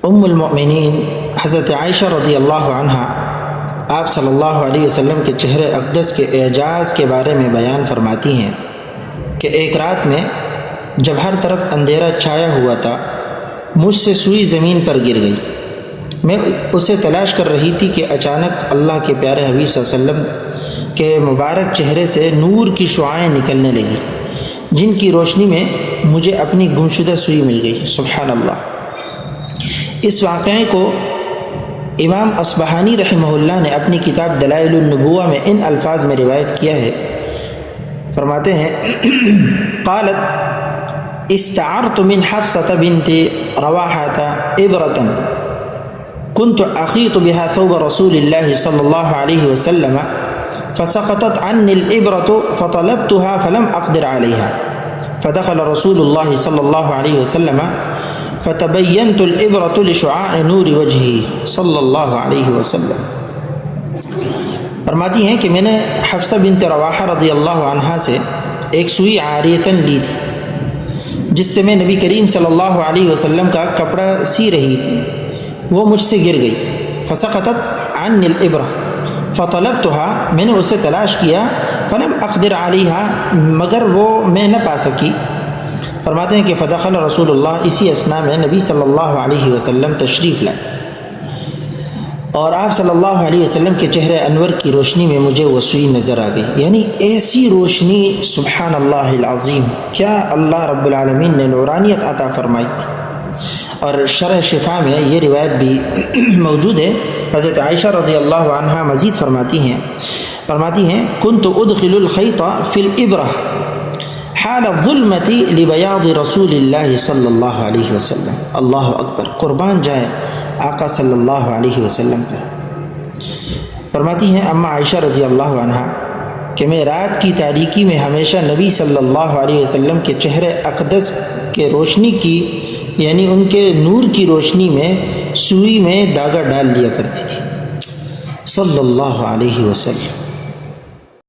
ام المؤمنین حضرت عائشہ رضی اللہ عنہا آپ صلی اللہ علیہ وسلم کے چہرے اقدس کے اعجاز کے بارے میں بیان فرماتی ہیں کہ ایک رات میں جب ہر طرف اندھیرا چھایا ہوا تھا، مجھ سے سوئی زمین پر گر گئی۔ میں اسے تلاش کر رہی تھی کہ اچانک اللہ کے پیارے حبیب صلی اللہ علیہ وسلم کے مبارک چہرے سے نور کی شعاعیں نکلنے لگی، جن کی روشنی میں مجھے اپنی گمشدہ سوئی مل گئی۔ سبحان اللہ۔ اس واقعے کو امام اصبہانی رحمہ اللہ نے اپنی کتاب دلائل النبوہ میں ان الفاظ میں روایت کیا ہے، فرماتے ہیں قالت استعرت من حفصة بنت رواحة إبرة كنت أخيط بها ثوب رسول الله صلى الله عليه وسلم فسقطت عني الإبرة فطلبتها فلم أقدر عليها فدخل رسول الله صلى الله عليه وسلم فتبينت الإبرة لشعاع نور وجهه صلی اللہ علیہ وسلم۔ فرماتی ہیں کہ میں نے حفصہ بنت رواحہ رضی اللہ عنہا سے ایک سوئی عاریتاً لی تھی، جس سے میں نبی کریم صلی اللہ علیہ وسلم کا کپڑا سی رہی تھی۔ وہ مجھ سے گر گئی، فسقطت عنی الإبرة فطلبتها، میں نے اسے تلاش کیا، فلم اقدر علیہا، مگر وہ میں نہ پا سکی۔ فرماتے ہیں کہ فدخل رسول اللہ، اسی اثناء میں نبی صلی اللہ علیہ وسلم تشریف لائے اور آپ صلی اللہ علیہ وسلم کے چہرے انور کی روشنی میں مجھے وہ سوئی نظر آ گئی۔ یعنی ایسی روشنی، سبحان اللہ العظیم، کیا اللہ رب العالمین نے نورانیت عطا فرمائی تھی۔ اور شرح شفا میں یہ روایت بھی موجود ہے۔ حضرت عائشہ رضی اللہ عنہا مزید فرماتی ہیں كنت ادخل الخيط في الإبرة حال الظلمة لبياض رسول اللہ صلی اللہ علیہ وسلم۔ اللہ اکبر، قربان جائے آقا صلی اللہ علیہ وسلم پر۔ فرماتی ہیں اما عائشہ رضی اللہ عنہا کہ میں رات کی تاریکی میں ہمیشہ نبی صلی اللہ علیہ وسلم کے چہرے اقدس کے روشنی کی، یعنی ان کے نور کی روشنی میں سوئی میں داغا ڈال لیا کرتی تھی، صلی اللہ علیہ وسلم۔